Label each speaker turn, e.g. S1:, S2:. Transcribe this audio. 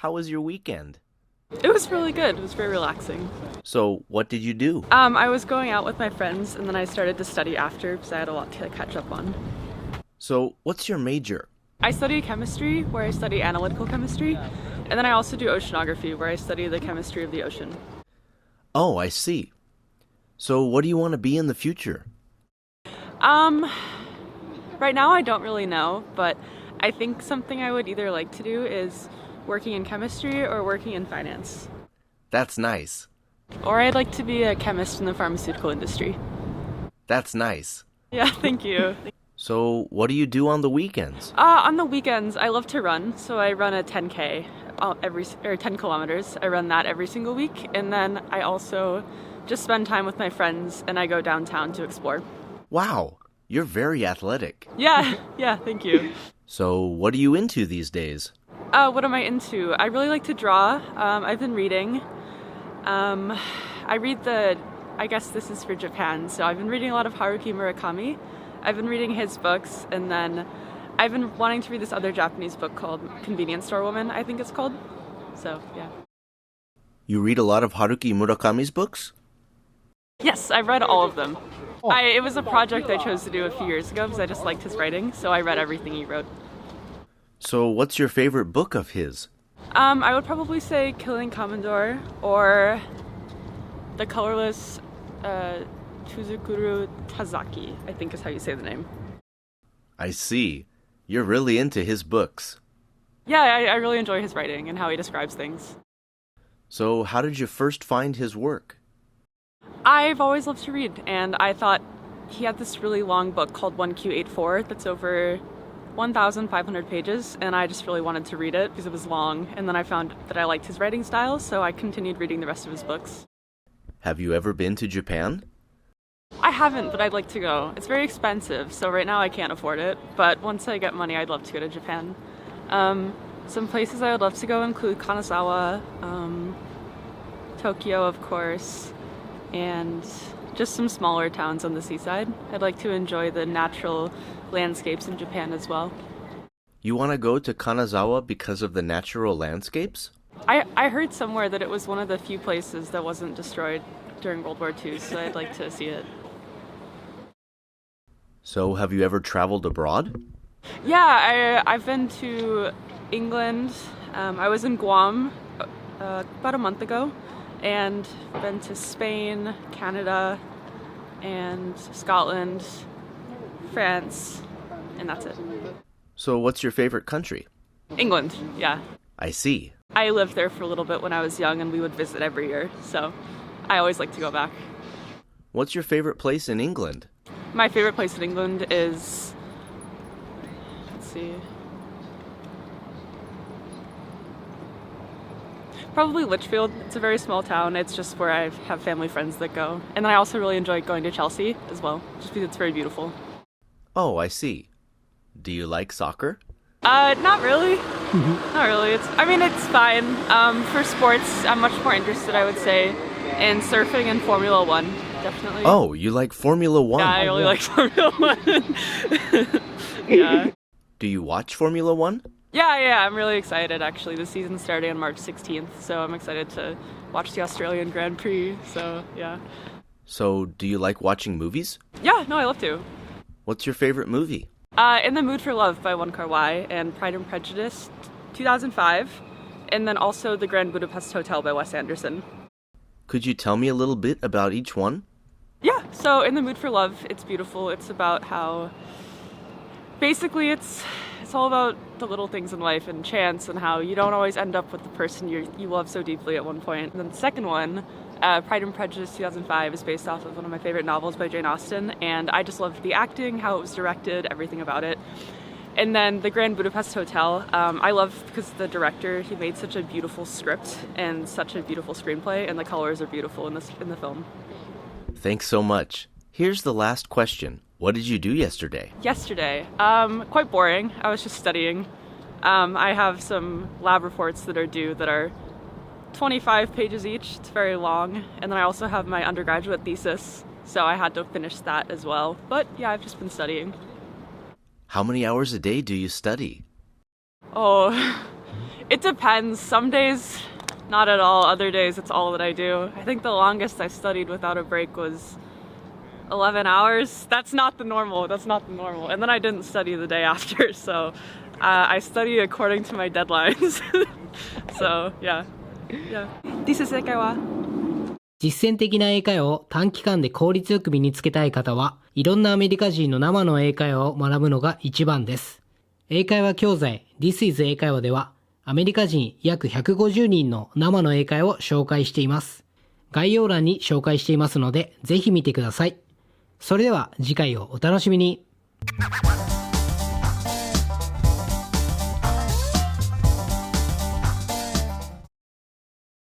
S1: How was your weekend?
S2: It was really good. It was very relaxing.
S1: So, what did you do?
S2: I was going out with my friends, and then I started to study after because I had a lot to catch up on.
S1: So, what's your major?
S2: I study chemistry, where I study analytical chemistry, and then I also do oceanography, where I study the chemistry of the ocean.
S1: Oh, I see. So, what do you want to be in the future?
S2: Right now I don't really know, but I think something I would either like to do is working in chemistry or working in finance.
S1: That's nice.
S2: Or I'd like to be a chemist in the pharmaceutical industry.
S1: That's nice.
S2: Yeah, thank you.
S1: So, what do you do on the weekends?
S2: On the weekends, I love to run, so I run a 10K 10 kilometers. I run that every single week, and then I also just spend time with my friends, and I go downtown to explore.
S1: Wow, you're very athletic.
S2: Yeah, thank you.
S1: So, what are you into these days?
S2: What am I into? I really like to draw. I've been reading. I guess this is for Japan, so I've been reading a lot of Haruki Murakami. I've been reading his books, and then I've been wanting to read this other Japanese book called Convenience Store Woman, I think it's called. So, yeah.
S1: You read a lot of Haruki Murakami's books?
S2: Yes, I've read all of them. It was a project I chose to do a few years ago because I just liked his writing, so I read everything he wrote.
S1: So, what's your favorite book of his?
S2: I would probably say Killing Commodore or The Colorless Tuzukuru Tazaki, I think is how you say the name.
S1: I see. You're really into his books.
S2: Yeah, I really enjoy his writing and how he describes things.
S1: So, how did you first find his work?
S2: I've always loved to read, and I thought he had this really long book called 1Q84 that's over 1,500 pages, and I just really wanted to read it because it was long, and then I found that I liked his writing style, so I continued reading the rest of his books.
S1: Have you ever been to Japan?
S2: I haven't, but I'd like to go. It's very expensive, so right now I can't afford it, but once I get money, I'd love to go to Japan. Some places I would love to go include Kanazawa, Tokyo, of course, and just some smaller towns on the seaside. I'd like to enjoy the natural landscapes in Japan as well.
S1: You want to go to Kanazawa because of the natural landscapes?
S2: I heard somewhere that it was one of the few places that wasn't destroyed during World War II, so I'd like to see it.
S1: So, have you ever traveled abroad?
S2: Yeah, I've been to England. I was in Guam about a month ago, and been to Spain, Canada, and Scotland, France, and that's it.
S1: So, what's your favorite country?
S2: England, yeah.
S1: I see.
S2: I lived there for a little bit when I was young, and we would visit every year, so I always like to go back.
S1: What's your favorite place in England?
S2: My favorite place in England is, probably Lichfield. It's a very small town. It's just where I have family friends that go. And then I also really enjoy going to Chelsea as well, just because it's very beautiful.
S1: Oh, I see. Do you like soccer?
S2: Not really. Not really. It's fine. For sports, I'm much more interested, I would say, in surfing and Formula One, definitely.
S1: Oh, you like Formula One?
S2: Yeah, I really like Formula One. Yeah.
S1: Do you watch Formula One?
S2: Yeah, I'm really excited, actually. The season's starting on March 16th, so I'm excited to watch the Australian Grand Prix, so yeah.
S1: So, do you like watching movies?
S2: Yeah, no, I love to.
S1: What's your favorite movie?
S2: In the Mood for Love by Wong Kar-wai, and Pride and Prejudice, 2005, and then also The Grand Budapest Hotel by Wes Anderson.
S1: Could you tell me a little bit about each one?
S2: Yeah, so In the Mood for Love, it's beautiful. It's about how, basically it's all about the little things in life and chance and how you don't always end up with the person you love so deeply at one point. And then the second one, Pride and Prejudice 2005, is based off of one of my favorite novels by Jane Austen, and I just loved the acting, how it was directed, everything about it. And then The Grand Budapest Hotel, I love because the director, he made such a beautiful script and such a beautiful screenplay, and the colors are beautiful in the film.
S1: Thanks so much. Here's the last question. What did you do yesterday?
S2: Yesterday? Quite boring. I was just studying. I have some lab reports that are due that are 25 pages each. It's very long. And then I also have my undergraduate thesis, so I had to finish that as well. But yeah, I've just been studying.
S1: How many hours a day do you study?
S2: Oh, It depends. Some days, not at all. Other days, it's all that I do. I think the longest I studied without a break was 11 hours. That's not the normal. And then I didn't study the day after, so I study according to my deadlines. So, yeah. This is 英会話。
S3: 実践的な英会話を短期間で効率よく身につけたい方は、いろんなアメリカ人の生の英会話を学ぶのが一番です。英会話教材 This is 英会話では、アメリカ人約150人の生の英会話を紹介しています。概要欄に紹介していますので、ぜひ見てください。それでは次回をお楽しみに。